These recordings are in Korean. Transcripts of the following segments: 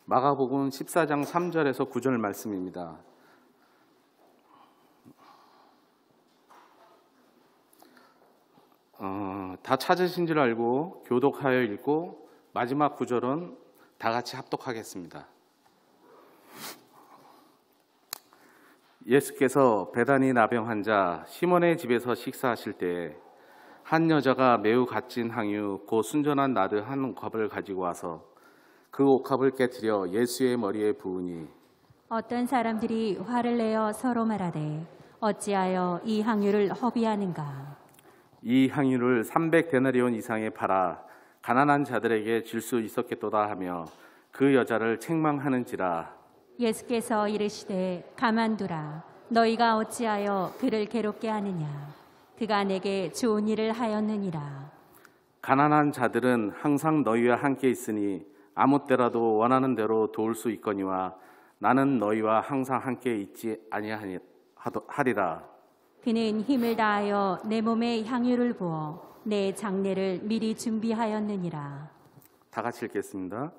마가복음 14장 3절에서 9절 말씀입니다. 다 찾으신 줄 알고 교독하여 읽고 마지막 9절은 다 같이 합독하겠습니다. 예수께서 베다니 나병 환자 시몬의 집에서 식사하실 때에 한 여자가 매우 값진 향유 곧 순전한 나드 한 옥합을 가지고 와서 그 옥합을 깨뜨려 예수의 머리에 부으니 어떤 사람들이 화를 내어 서로 말하되 어찌하여 이 향유를 허비하는가. 이 향유를 300데나리온 이상에 팔아 가난한 자들에게 줄 수 있었겠도다 하며 그 여자를 책망하는지라. 예수께서 이르시되 가만두라. 너희가 어찌하여 그를 괴롭게 하느냐. 그가 내게 좋은 일을 하였느니라. 가난한 자들은 항상 너희와 함께 있으니 아무 때라도 원하는 대로 도울 수 있거니와 나는 너희와 항상 함께 있지 아니하리라. 그는 힘을 다하여 내 몸에 향유를 부어 내 장례를 미리 준비하였느니라. 다 같이 읽겠습니다.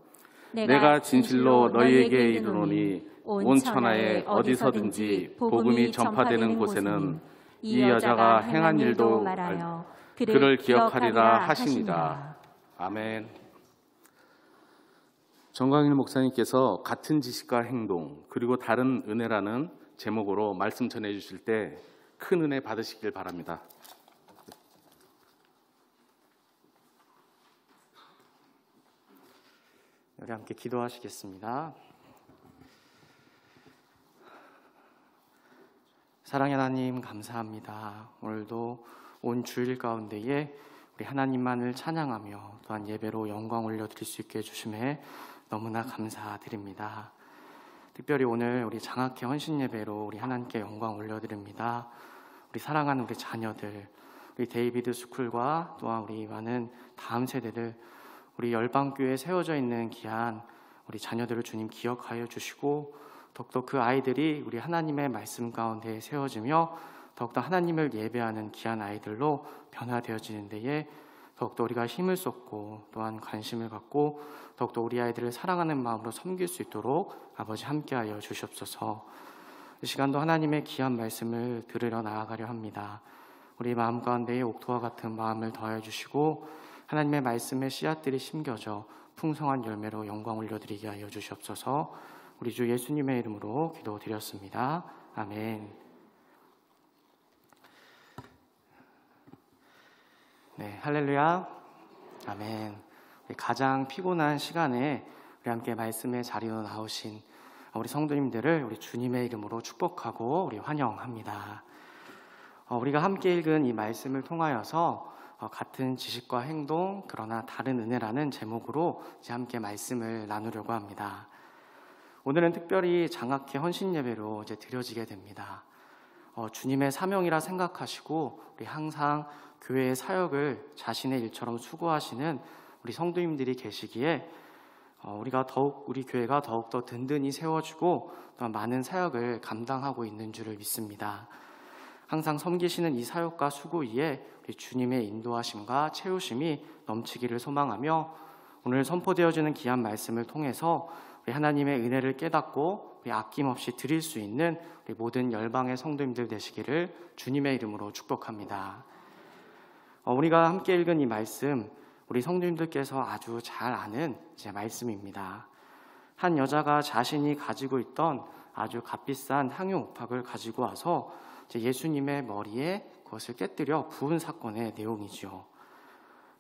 내가 진실로 너희에게 이르노니 온 천하에 어디서든지 복음이 전파되는 곳에는 이 여자가 행한 일도 말하여 그를 기억하리라 하시니라. 아멘. 정광일 목사님께서 같은 지식과 행동 그리고 다른 은혜라는 제목으로 말씀 전해 주실 때 큰 은혜 받으시길 바랍니다. 우리 함께 기도하시겠습니다. 사랑의 하나님 감사합니다. 오늘도 온 주일 가운데에 우리 하나님만을 찬양하며 또한 예배로 영광 올려드릴 수 있게 해주심에 너무나 감사드립니다. 특별히 오늘 우리 장학회 헌신 예배로 우리 하나님께 영광 올려드립니다. 우리 사랑하는 우리 자녀들, 우리 데이비드 스쿨과 또한 우리 많은 다음 세대들, 우리 열방교회에 세워져 있는 귀한 우리 자녀들을 주님 기억하여 주시고 더욱더 그 아이들이 우리 하나님의 말씀 가운데 세워지며 더욱더 하나님을 예배하는 귀한 아이들로 변화되어지는 데에 더욱더 우리가 힘을 쏟고 또한 관심을 갖고 더욱더 우리 아이들을 사랑하는 마음으로 섬길 수 있도록 아버지 함께하여 주시옵소서. 이 시간도 하나님의 귀한 말씀을 들으러 나아가려 합니다. 우리 마음 가운데에 옥토와 같은 마음을 더해 주시고 하나님의 말씀의 씨앗들이 심겨져 풍성한 열매로 영광 올려드리게 하여 주시옵소서. 우리 주 예수님의 이름으로 기도드렸습니다. 아멘. 네, 할렐루야. 아멘. 가장 피곤한 시간에 우리 함께 말씀의 자리로 나오신 우리 성도님들을 우리 주님의 이름으로 축복하고 우리 환영합니다. 우리가 함께 읽은 이 말씀을 통하여서 같은 지식과 행동 그러나 다른 은혜라는 제목으로 이제 함께 말씀을 나누려고 합니다. 오늘은 특별히 장학회 헌신 예배로 이제 드려지게 됩니다. 주님의 사명이라 생각하시고 우리 항상 교회의 사역을 자신의 일처럼 수고하시는 우리 성도님들이 계시기에 우리 교회가 더욱더 든든히 세워지고 또 많은 사역을 감당하고 있는 줄을 믿습니다. 항상 섬기시는 이 사역과 수고 위에 우리 주님의 인도하심과 채우심이 넘치기를 소망하며 오늘 선포되어지는 귀한 말씀을 통해서 우리 하나님의 은혜를 깨닫고 우리 아낌없이 드릴 수 있는 우리 모든 열방의 성도님들 되시기를 주님의 이름으로 축복합니다. 우리가 함께 읽은 이 말씀 우리 성도님들께서 아주 잘 아는 이제 말씀입니다. 한 여자가 자신이 가지고 있던 아주 값비싼 향유 옥합을 가지고 와서 이제 예수님의 머리에 그것을 깨뜨려 부은 사건의 내용이지요.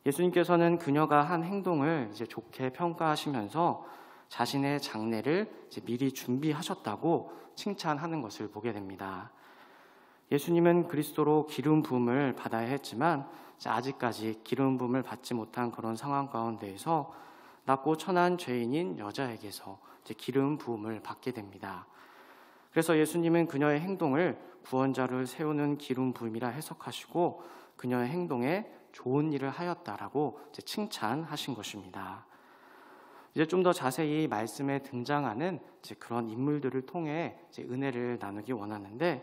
예수님께서는 그녀가 한 행동을 이제 좋게 평가하시면서 자신의 장례를 이제 미리 준비하셨다고 칭찬하는 것을 보게 됩니다. 예수님은 그리스도로 기름 부음을 받아야 했지만 아직까지 기름 부음을 받지 못한 그런 상황 가운데에서 낮고 천한 죄인인 여자에게서 이제 기름 부음을 받게 됩니다. 그래서 예수님은 그녀의 행동을 구원자를 세우는 기름 부음이라 해석하시고 그녀의 행동에 좋은 일을 하였다라고 이제 칭찬하신 것입니다. 이제 좀 더 자세히 말씀에 등장하는 이제 그런 인물들을 통해 이제 은혜를 나누기 원하는데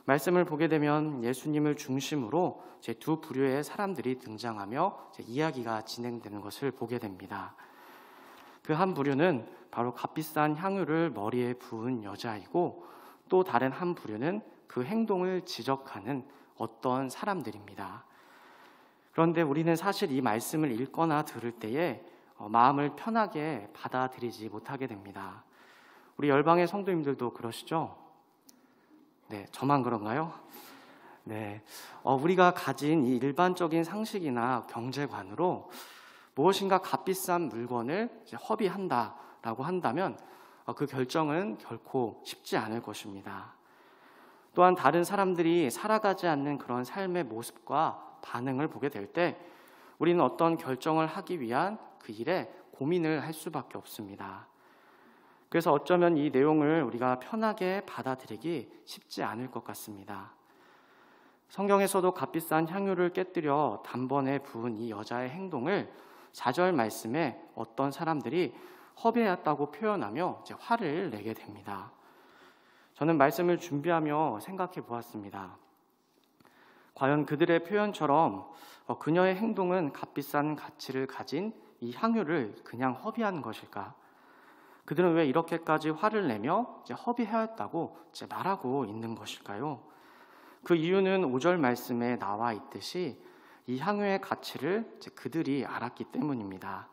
말씀을 보게 되면 예수님을 중심으로 이제 두 부류의 사람들이 등장하며 이제 이야기가 진행되는 것을 보게 됩니다. 그 한 부류는 바로 값비싼 향유를 머리에 부은 여자이고, 또 다른 한 부류는 그 행동을 지적하는 어떤 사람들입니다. 그런데 우리는 사실 이 말씀을 읽거나 들을 때에 마음을 편하게 받아들이지 못하게 됩니다. 우리 열방의 성도님들도 그러시죠? 네, 저만 그런가요? 네, 우리가 가진 이 일반적인 상식이나 경제관으로 무엇인가 값비싼 물건을 이제 허비한다라고 한다면 그 결정은 결코 쉽지 않을 것입니다. 또한 다른 사람들이 살아가지 않는 그런 삶의 모습과 반응을 보게 될 때 우리는 어떤 결정을 하기 위한 그 일에 고민을 할 수밖에 없습니다. 그래서 어쩌면 이 내용을 우리가 편하게 받아들이기 쉽지 않을 것 같습니다. 성경에서도 값비싼 향유를 깨뜨려 단번에 부은 이 여자의 행동을 4절 말씀에 어떤 사람들이 허비했다고 표현하며 이제 화를 내게 됩니다. 저는 말씀을 준비하며 생각해 보았습니다. 과연 그들의 표현처럼 그녀의 행동은 값비싼 가치를 가진 이 향유를 그냥 허비하는 것일까? 그들은 왜 이렇게까지 화를 내며 이제 허비하였다고 이제 말하고 있는 것일까요? 그 이유는 5절 말씀에 나와 있듯이 이 향유의 가치를 이제 그들이 알았기 때문입니다.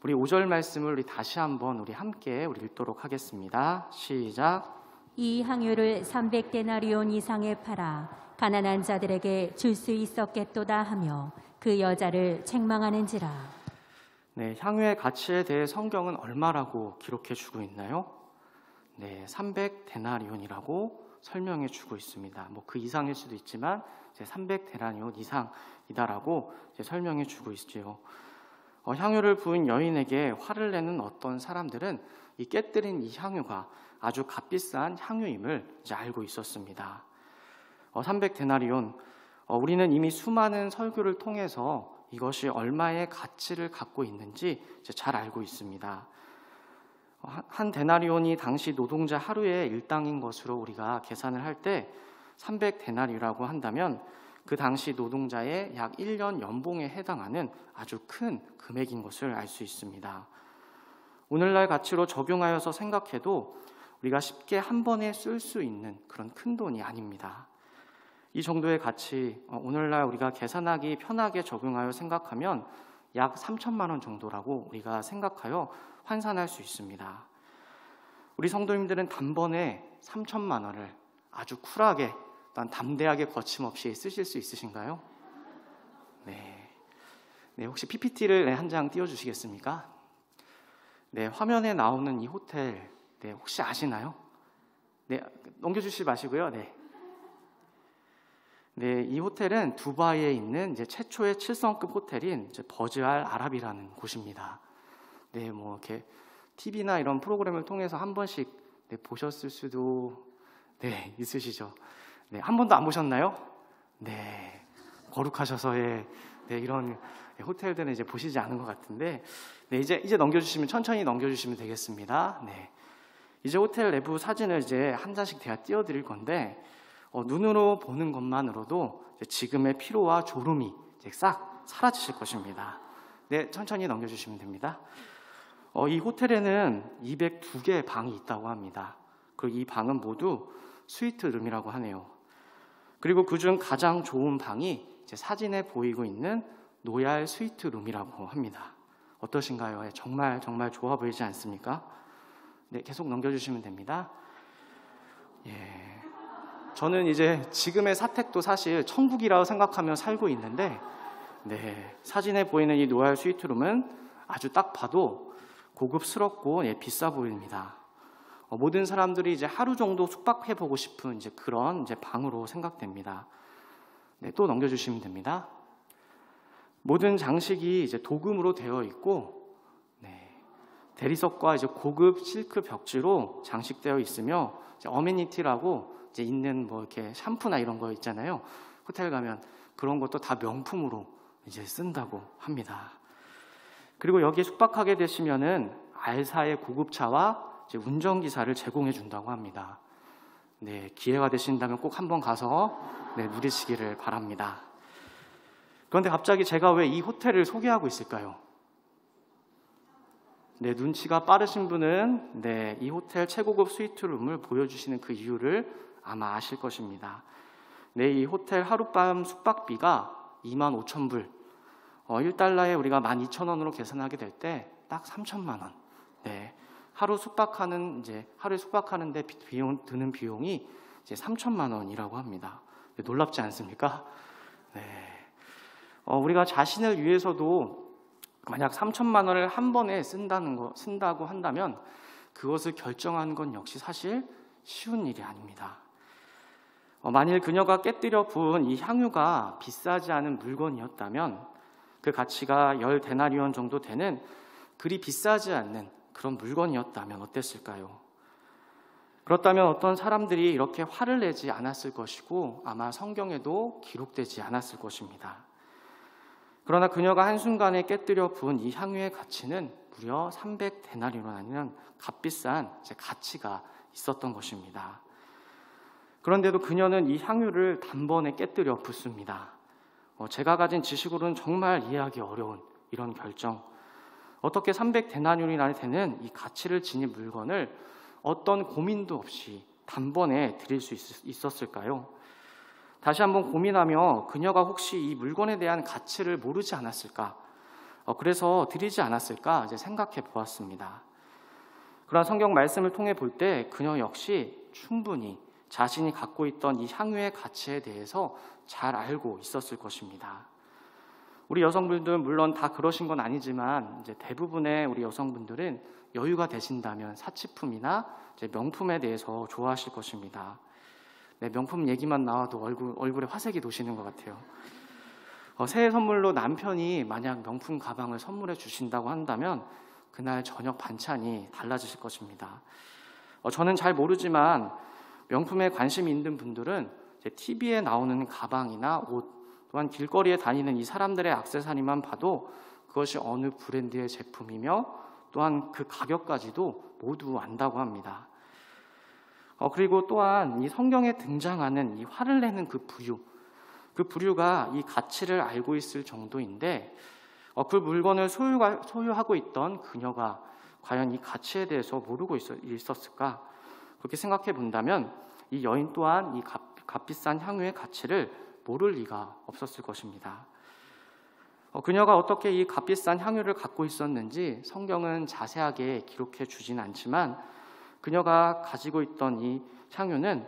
우리 5절 말씀을 우리 다시 한번 우리 함께 읽도록 하겠습니다. 시작. 이 향유를 300데나리온 이상에 팔아 가난한 자들에게 줄 수 있었겠도다 하며 그 여자를 책망하는지라. 네, 향유의 가치에 대해 성경은 얼마라고 기록해 주고 있나요? 네, 300데나리온이라고 설명해 주고 있습니다. 뭐 그 이상일 수도 있지만 300데나리온 이상이다라고 설명해 주고 있죠. 향유를 부은 여인에게 화를 내는 어떤 사람들은 이 깨뜨린 이 향유가 아주 값비싼 향유임을 이제 알고 있었습니다. 300데나리온, 우리는 이미 수많은 설교를 통해서 이것이 얼마의 가치를 갖고 있는지 이제 잘 알고 있습니다. 한 데나리온이 당시 노동자 하루의 일당인 것으로 우리가 계산을 할 때 300데나리라고 한다면 그 당시 노동자의 약 1년 연봉에 해당하는 아주 큰 금액인 것을 알 수 있습니다. 오늘날 가치로 적용하여서 생각해도 우리가 쉽게 한 번에 쓸 수 있는 그런 큰 돈이 아닙니다. 이 정도의 가치, 오늘날 우리가 계산하기 편하게 적용하여 생각하면 약 3천만 원 정도라고 우리가 생각하여 환산할 수 있습니다. 우리 성도님들은 단번에 3천만 원을 아주 쿨하게, 난 담대하게 거침없이 쓰실 수 있으신가요? 네, 혹시 PPT를 한 장 띄워주시겠습니까? 네, 화면에 나오는 이 호텔, 네, 혹시 아시나요? 네, 넘겨주시지 마시고요. 네, 이 호텔은 두바이에 있는 이제 최초의 7성급 호텔인 이제 버즈알 아랍이라는 곳입니다. 네, 뭐 이렇게 TV나 이런 프로그램을 통해서 한 번씩 보셨을 수도 있으시죠. 네, 한 번도 안 보셨나요? 네, 거룩하셔서 이런 호텔들은 이제 보시지 않은 것 같은데, 네, 이제 넘겨주시면 천천히 넘겨주시면 되겠습니다. 네, 이제 호텔 내부 사진을 이제 한 장씩 제가 띄워드릴 건데, 눈으로 보는 것만으로도 지금의 피로와 졸음이 이제 싹 사라지실 것입니다. 네, 천천히 넘겨주시면 됩니다. 이 호텔에는 202개의 방이 있다고 합니다. 그리고 이 방은 모두 스위트룸이라고 하네요. 그리고 그중 가장 좋은 방이 이제 사진에 보이고 있는 노얄 스위트룸이라고 합니다. 어떠신가요? 정말 좋아 보이지 않습니까? 네, 계속 넘겨주시면 됩니다. 예. 저는 이제 지금의 사택도 사실 천국이라고 생각하며 살고 있는데, 네, 사진에 보이는 이 노얄 스위트룸은 아주 딱 봐도 고급스럽고 비싸 보입니다. 모든 사람들이 이제 하루 정도 숙박해 보고 싶은 이제 그런 이제 방으로 생각됩니다. 네, 또 넘겨주시면 됩니다. 모든 장식이 이제 도금으로 되어 있고, 네, 대리석과 이제 고급 실크 벽지로 장식되어 있으며, 이제 어메니티라고 이제 있는 뭐 이렇게 샴푸나 이런 거 있잖아요. 호텔 가면 그런 것도 다 명품으로 이제 쓴다고 합니다. 그리고 여기에 숙박하게 되시면은 알사의 고급차와 이제 운전기사를 제공해 준다고 합니다. 네, 기회가 되신다면 꼭 한번 가서 누리시기를 바랍니다. 그런데 갑자기 제가 왜 이 호텔을 소개하고 있을까요? 네, 눈치가 빠르신 분은 이 호텔 최고급 스위트룸을 보여주시는 그 이유를 아마 아실 것입니다. 네, 이 호텔 하룻밤 숙박비가 25,000불, 1달러에 우리가 12,000원으로 계산하게 될 때 딱 3천만 원. 네, 하루에 숙박하는데 드는 비용이 이제 3천만 원이라고 합니다. 네, 놀랍지 않습니까? 네, 우리가 자신을 위해서도 만약 3천만 원을 한 번에 쓴다고 한다면 그것을 결정하는 건 역시 사실 쉬운 일이 아닙니다. 만일 그녀가 깨뜨려 부은 이 향유가 비싸지 않은 물건이었다면 그 가치가 10데나리온 정도 되는 그리 비싸지 않는 그런 물건이었다면 어땠을까요? 그렇다면 어떤 사람들이 이렇게 화를 내지 않았을 것이고 아마 성경에도 기록되지 않았을 것입니다. 그러나 그녀가 한순간에 깨뜨려 부은 이 향유의 가치는 무려 300데나리온이라는 값비싼 가치가 있었던 것입니다. 그런데도 그녀는 이 향유를 단번에 깨뜨려 붓습니다. 제가 가진 지식으로는 정말 이해하기 어려운 이런 결정. 어떻게 300데나리온이나 되는 이 가치를 지닌 물건을 어떤 고민도 없이 단번에 드릴 수 있었을까요? 다시 한번 고민하며 그녀가 혹시 이 물건에 대한 가치를 모르지 않았을까? 그래서 드리지 않았을까? 이제 생각해 보았습니다. 그러나 성경 말씀을 통해 볼 때 그녀 역시 충분히 자신이 갖고 있던 이 향유의 가치에 대해서 잘 알고 있었을 것입니다. 우리 여성분들은 물론 다 그러신 건 아니지만 이제 대부분의 우리 여성분들은 여유가 되신다면 사치품이나 이제 명품에 대해서 좋아하실 것입니다. 네, 명품 얘기만 나와도 얼굴에 화색이 도시는 것 같아요. 새해 선물로 남편이 만약 명품 가방을 선물해 주신다고 한다면 그날 저녁 반찬이 달라지실 것입니다. 저는 잘 모르지만 명품에 관심이 있는 분들은 TV에 나오는 가방이나 옷, 또한 길거리에 다니는 이 사람들의 액세서리만 봐도 그것이 어느 브랜드의 제품이며 또한 그 가격까지도 모두 안다고 합니다. 그리고 또한 이 성경에 등장하는 이 화를 내는 그 부류가 이 가치를 알고 있을 정도인데 그 물건을 소유하고 있던 그녀가 과연 이 가치에 대해서 모르고 있었을까? 그렇게 생각해 본다면 이 여인 또한 이 값비싼 향유의 가치를 모를 리가 없었을 것입니다. 그녀가 어떻게 이 값비싼 향유를 갖고 있었는지 성경은 자세하게 기록해 주진 않지만 그녀가 가지고 있던 이 향유는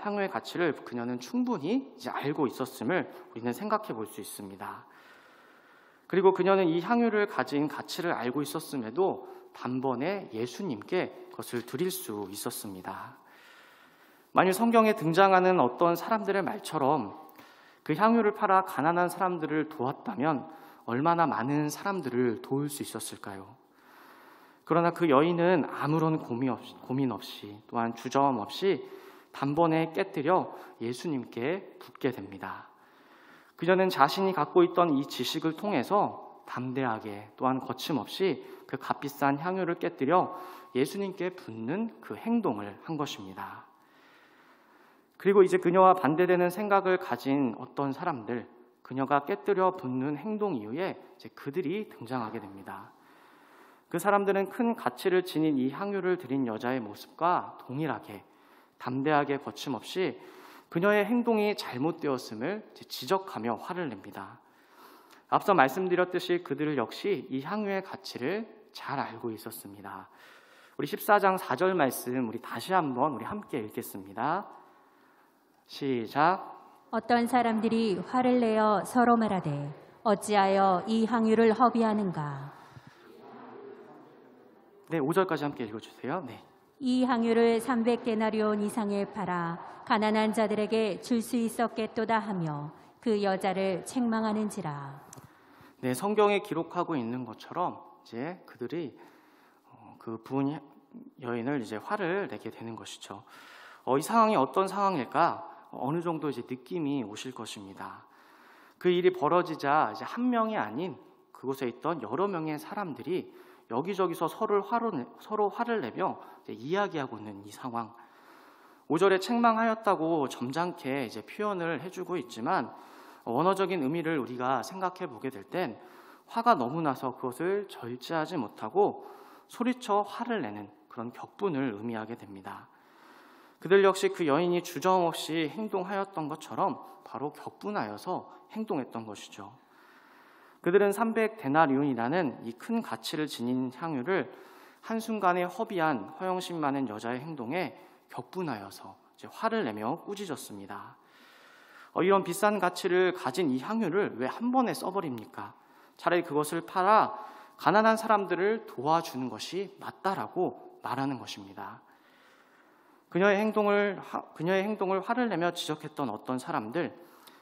향유의 가치를 그녀는 충분히 이제 알고 있었음을 우리는 생각해 볼 수 있습니다. 그리고 그녀는 이 향유를 가진 가치를 알고 있었음에도 단번에 예수님께 그것을 드릴 수 있었습니다. 만일 성경에 등장하는 어떤 사람들의 말처럼 그 향유를 팔아 가난한 사람들을 도왔다면 얼마나 많은 사람들을 도울 수 있었을까요? 그러나 그 여인은 아무런 고민 없이 또한 주저함 없이 단번에 깨뜨려 예수님께 붓게 됩니다. 그녀는 자신이 갖고 있던 이 지식을 통해서 담대하게 또한 거침없이 그 값비싼 향유를 깨뜨려 예수님께 붓는 그 행동을 한 것입니다. 그리고 이제 그녀와 반대되는 생각을 가진 어떤 사람들, 그녀가 깨뜨려 붓는 행동 이후에 이제 그들이 등장하게 됩니다. 그 사람들은 큰 가치를 지닌 이 향유를 드린 여자의 모습과 동일하게 담대하게 거침없이 그녀의 행동이 잘못되었음을 지적하며 화를 냅니다. 앞서 말씀드렸듯이 그들 역시 이 향유의 가치를 잘 알고 있었습니다. 우리 14장 4절 말씀 우리 다시 한번 우리 함께 읽겠습니다. 시작. 어떤 사람들이 화를 내어 서로 말하되 어찌하여 이 향유를 허비하는가. 네, 5절까지 함께 읽어주세요. 네. 이 향유를 300데나리온 이상에 팔아 가난한 자들에게 줄 수 있었겠도다 하며 그 여자를 책망하는지라. 네, 성경에 기록하고 있는 것처럼 이제 그들이 그 부은 여인을 이제 화를 내게 되는 것이죠. 이 상황이 어떤 상황일까? 어느 정도 이제 느낌이 오실 것입니다. 그 일이 벌어지자 이제 한 명이 아닌 그곳에 있던 여러 명의 사람들이 여기저기서 서로 화를 내며 이제 이야기하고 있는 이 상황. 5절에 책망하였다고 점잖게 이제 표현을 해주고 있지만 원어적인 의미를 우리가 생각해 보게 될 땐 화가 너무 나서 그것을 절제하지 못하고 소리쳐 화를 내는 그런 격분을 의미하게 됩니다. 그들 역시 그 여인이 주저없이 행동하였던 것처럼 바로 격분하여서 행동했던 것이죠. 그들은 300데나리온이라는 이 큰 가치를 지닌 향유를 한순간에 허비한 허영심 많은 여자의 행동에 격분하여서 이제 화를 내며 꾸짖었습니다. 이런 비싼 가치를 가진 이 향유를 왜 한 번에 써버립니까? 차라리 그것을 팔아 가난한 사람들을 도와주는 것이 맞다라고 말하는 것입니다. 그녀의 행동을 화를 내며 지적했던 어떤 사람들,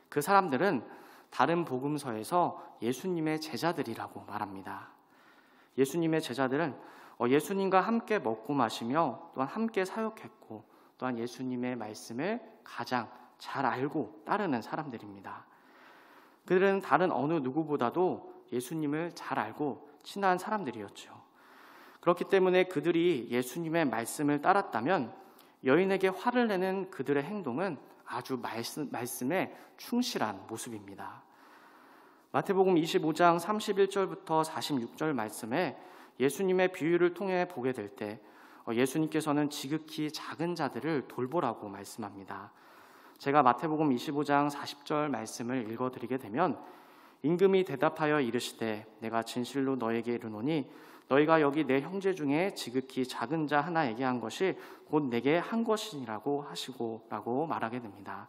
그 사람들은 다른 복음서에서 예수님의 제자들이라고 말합니다. 예수님의 제자들은 예수님과 함께 먹고 마시며 또한 함께 사역했고 또한 예수님의 말씀을 가장 잘 알고 따르는 사람들입니다. 그들은 다른 어느 누구보다도 예수님을 잘 알고 친한 사람들이었죠. 그렇기 때문에 그들이 예수님의 말씀을 따랐다면 여인에게 화를 내는 그들의 행동은 아주 말씀에 충실한 모습입니다. 마태복음 25장 31절부터 46절 말씀에 예수님의 비유를 통해 보게 될 때 예수님께서는 지극히 작은 자들을 돌보라고 말씀합니다. 제가 마태복음 25장 40절 말씀을 읽어드리게 되면 임금이 대답하여 이르시되 내가 진실로 너에게 이르노니 너희가 여기 내 형제 중에 지극히 작은 자 하나에게 한 것이 곧 내게 한 것이라고 하시고 라고 말하게 됩니다.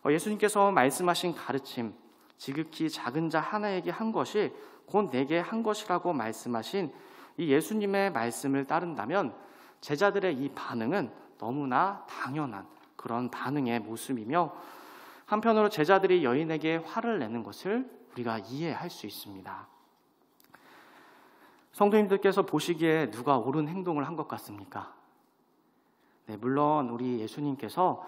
예수님께서 말씀하신 가르침, 지극히 작은 자 하나에게 한 것이 곧 내게 한 것이라고 말씀하신 이 예수님의 말씀을 따른다면 제자들의 이 반응은 너무나 당연한 그런 반응의 모습이며 한편으로 제자들이 여인에게 화를 내는 것을 우리가 이해할 수 있습니다. 성도님들께서 보시기에 누가 옳은 행동을 한 것 같습니까? 네, 물론 우리 예수님께서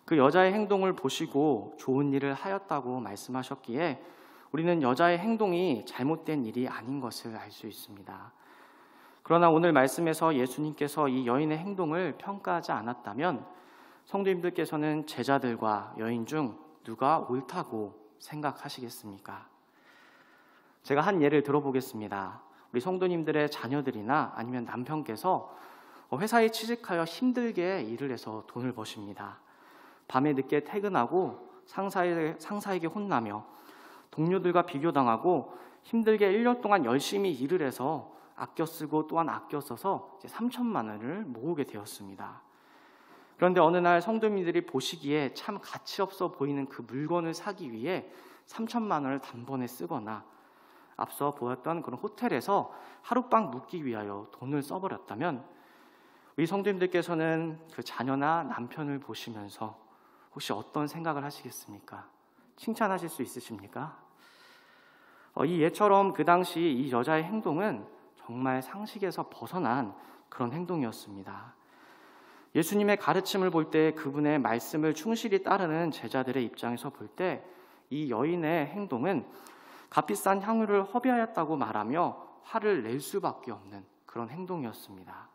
그 여자의 행동을 보시고 좋은 일을 하였다고 말씀하셨기에 우리는 여자의 행동이 잘못된 일이 아닌 것을 알 수 있습니다. 그러나 오늘 말씀에서 예수님께서 이 여인의 행동을 평가하지 않았다면 성도님들께서는 제자들과 여인 중 누가 옳다고 생각하시겠습니까? 제가 한 예를 들어보겠습니다. 우리 성도님들의 자녀들이나 아니면 남편께서 회사에 취직하여 힘들게 일을 해서 돈을 버십니다. 밤에 늦게 퇴근하고 상사에게 혼나며 동료들과 비교당하고 힘들게 1년 동안 열심히 일을 해서 아껴 쓰고 또한 아껴 써서 3천만 원을 모으게 되었습니다. 그런데 어느 날 성도님들이 보시기에 참 가치 없어 보이는 그 물건을 사기 위해 3천만 원을 단번에 쓰거나 앞서 보았던 그런 호텔에서 하룻밤 묵기 위하여 돈을 써버렸다면 우리 성도님들께서는 그 자녀나 남편을 보시면서 혹시 어떤 생각을 하시겠습니까? 칭찬하실 수 있으십니까? 이 예처럼 그 당시 이 여자의 행동은 정말 상식에서 벗어난 그런 행동이었습니다. 예수님의 가르침을 볼 때 그분의 말씀을 충실히 따르는 제자들의 입장에서 볼 때 이 여인의 행동은 값비싼 향유를 허비하였다고 말하며 화를 낼 수밖에 없는 그런 행동이었습니다.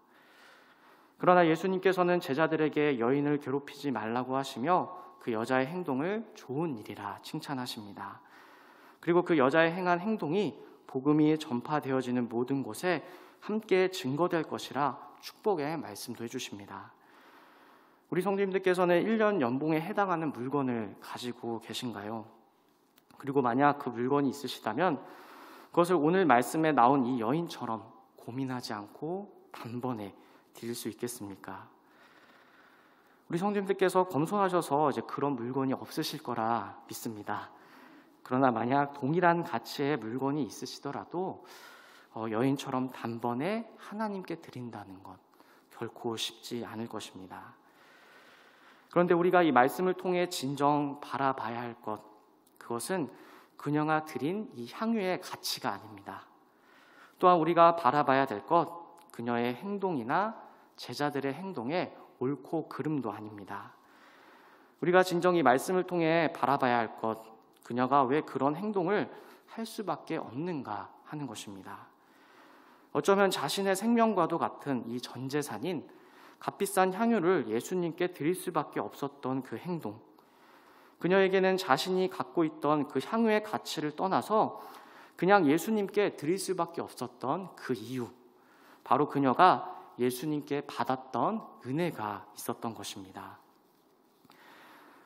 그러나 예수님께서는 제자들에게 여인을 괴롭히지 말라고 하시며 그 여자의 행동을 좋은 일이라 칭찬하십니다. 그리고 그 여자의 행한 행동이 복음이 전파되어지는 모든 곳에 함께 증거될 것이라 축복의 말씀도 해주십니다. 우리 성도님들께서는 1년 연봉에 해당하는 물건을 가지고 계신가요? 그리고 만약 그 물건이 있으시다면 그것을 오늘 말씀에 나온 이 여인처럼 고민하지 않고 단번에 드릴 수 있겠습니까? 우리 성도님들께서 겸손하셔서 이제 그런 물건이 없으실 거라 믿습니다. 그러나 만약 동일한 가치의 물건이 있으시더라도 여인처럼 단번에 하나님께 드린다는 것 결코 쉽지 않을 것입니다. 그런데 우리가 이 말씀을 통해 진정 바라봐야 할 것, 그것은 그녀가 드린 이 향유의 가치가 아닙니다. 또한 우리가 바라봐야 될 것, 그녀의 행동이나 제자들의 행동의 옳고 그름도 아닙니다. 우리가 진정 이 말씀을 통해 바라봐야 할 것, 그녀가 왜 그런 행동을 할 수밖에 없는가 하는 것입니다. 어쩌면 자신의 생명과도 같은 이 전 재산인 값비싼 향유를 예수님께 드릴 수밖에 없었던 그 행동, 그녀에게는 자신이 갖고 있던 그 향유의 가치를 떠나서 그냥 예수님께 드릴 수밖에 없었던 그 이유, 바로 그녀가 예수님께 받았던 은혜가 있었던 것입니다.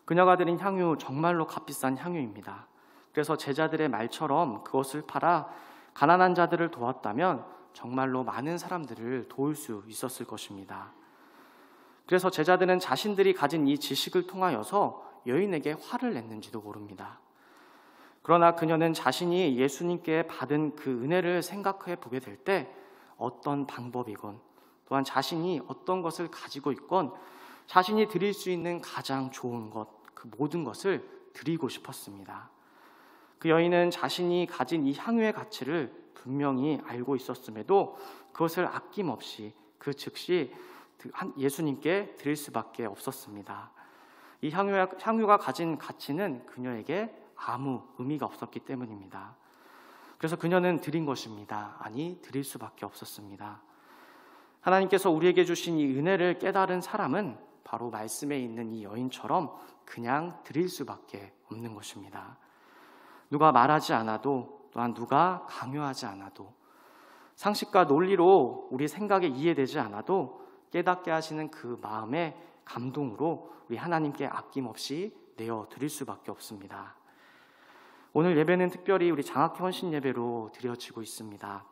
그녀가 드린 향유, 정말로 값비싼 향유입니다. 그래서 제자들의 말처럼 그것을 팔아 가난한 자들을 도왔다면 정말로 많은 사람들을 도울 수 있었을 것입니다. 그래서 제자들은 자신들이 가진 이 지식을 통하여서 여인에게 화를 냈는지도 모릅니다. 그러나 그녀는 자신이 예수님께 받은 그 은혜를 생각해 보게 될 때 어떤 방법이건 또한 자신이 어떤 것을 가지고 있건 자신이 드릴 수 있는 가장 좋은 것, 그 모든 것을 드리고 싶었습니다. 그 여인은 자신이 가진 이 향유의 가치를 분명히 알고 있었음에도 그것을 아낌없이 그 즉시 예수님께 드릴 수밖에 없었습니다. 이 향유가 가진 가치는 그녀에게 아무 의미가 없었기 때문입니다. 그래서 그녀는 드린 것입니다. 아니, 드릴 수밖에 없었습니다. 하나님께서 우리에게 주신 이 은혜를 깨달은 사람은 바로 말씀에 있는 이 여인처럼 그냥 드릴 수밖에 없는 것입니다. 누가 말하지 않아도, 또한 누가 강요하지 않아도, 상식과 논리로 우리 생각에 이해되지 않아도 깨닫게 하시는 그 마음의 감동으로 우리 하나님께 아낌없이 내어 드릴 수밖에 없습니다. 오늘 예배는 특별히 우리 장학회 헌신 예배로 드려지고 있습니다.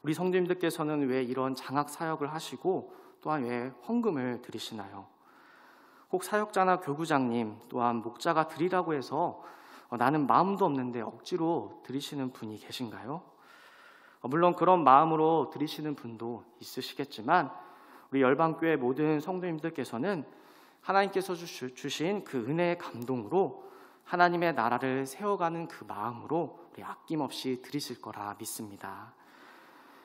우리 성도님들께서는 왜 이런 장학 사역을 하시고 또한 왜 헌금을 드리시나요? 혹 사역자나 교구장님 또한 목자가 드리라고 해서 나는 마음도 없는데 억지로 드리시는 분이 계신가요? 물론 그런 마음으로 드리시는 분도 있으시겠지만 우리 열방교회 모든 성도님들께서는 하나님께서 주신 그 은혜의 감동으로 하나님의 나라를 세워가는 그 마음으로 우리 아낌없이 드리실 거라 믿습니다.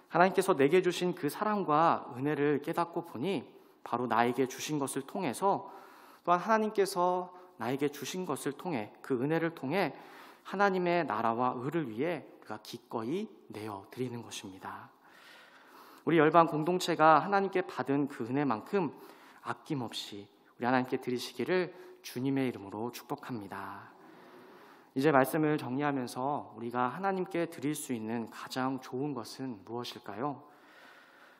하나님께서 내게 주신 그 사랑과 은혜를 깨닫고 보니 바로 나에게 주신 것을 통해서 또한 하나님께서 나에게 주신 것을 통해 그 은혜를 통해 하나님의 나라와 의를 위해 우리가 기꺼이 내어 드리는 것입니다. 우리 열방 공동체가 하나님께 받은 그 은혜만큼 아낌없이 우리 하나님께 드리시기를 주님의 이름으로 축복합니다. 이제 말씀을 정리하면서 우리가 하나님께 드릴 수 있는 가장 좋은 것은 무엇일까요?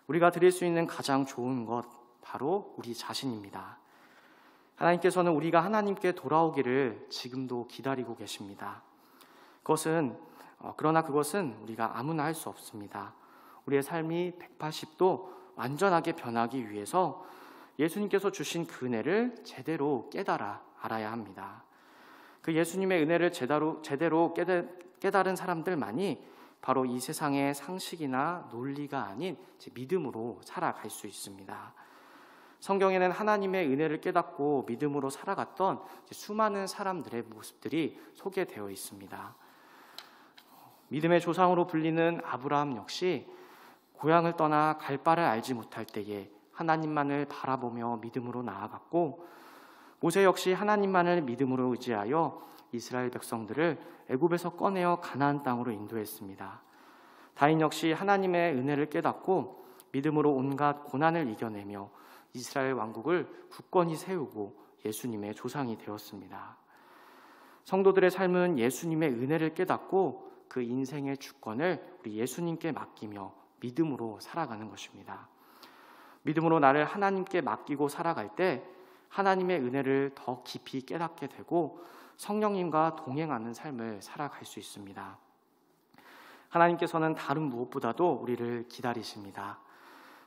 우리가 드릴 수 있는 가장 좋은 것, 바로 우리 자신입니다. 하나님께서는 우리가 하나님께 돌아오기를 지금도 기다리고 계십니다. 그러나 그것은 우리가 아무나 할 수 없습니다. 우리의 삶이 180도 완전하게 변하기 위해서 예수님께서 주신 그 은혜를 제대로 깨달아 알아야 합니다. 그 예수님의 은혜를 제대로 깨달은 사람들만이 바로 이 세상의 상식이나 논리가 아닌 믿음으로 살아갈 수 있습니다. 성경에는 하나님의 은혜를 깨닫고 믿음으로 살아갔던 수많은 사람들의 모습들이 소개되어 있습니다. 믿음의 조상으로 불리는 아브라함 역시 고향을 떠나 갈 바를 알지 못할 때에 하나님만을 바라보며 믿음으로 나아갔고, 모세 역시 하나님만을 믿음으로 의지하여 이스라엘 백성들을 애굽에서 꺼내어 가나안 땅으로 인도했습니다. 다윗 역시 하나님의 은혜를 깨닫고 믿음으로 온갖 고난을 이겨내며 이스라엘 왕국을 굳건히 세우고 예수님의 조상이 되었습니다. 성도들의 삶은 예수님의 은혜를 깨닫고 그 인생의 주권을 우리 예수님께 맡기며 믿음으로 살아가는 것입니다. 믿음으로 나를 하나님께 맡기고 살아갈 때 하나님의 은혜를 더 깊이 깨닫게 되고 성령님과 동행하는 삶을 살아갈 수 있습니다. 하나님께서는 다른 무엇보다도 우리를 기다리십니다.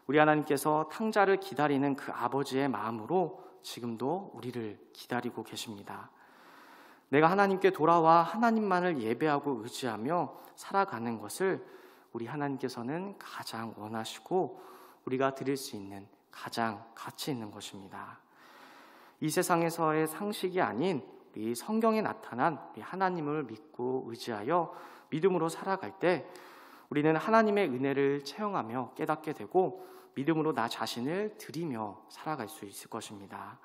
우리 하나님께서 탕자를 기다리는 그 아버지의 마음으로 지금도 우리를 기다리고 계십니다. 내가 하나님께 돌아와 하나님만을 예배하고 의지하며 살아가는 것을 우리 하나님께서는 가장 원하시고 우리가 드릴 수 있는 가장 가치 있는 것입니다. 이 세상에서의 상식이 아닌 이 성경에 나타난 우리 하나님을 믿고 의지하여 믿음으로 살아갈 때 우리는 하나님의 은혜를 체험하며 깨닫게 되고 믿음으로 나 자신을 드리며 살아갈 수 있을 것입니다.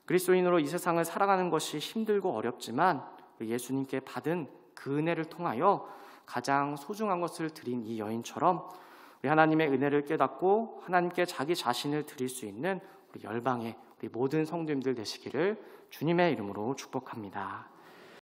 그리스도인으로 이 세상을 살아가는 것이 힘들고 어렵지만 예수님께 받은 그 은혜를 통하여 가장 소중한 것을 드린 이 여인처럼 우리 하나님의 은혜를 깨닫고 하나님께 자기 자신을 드릴 수 있는 우리 열방의 우리 모든 성도님들 되시기를 주님의 이름으로 축복합니다.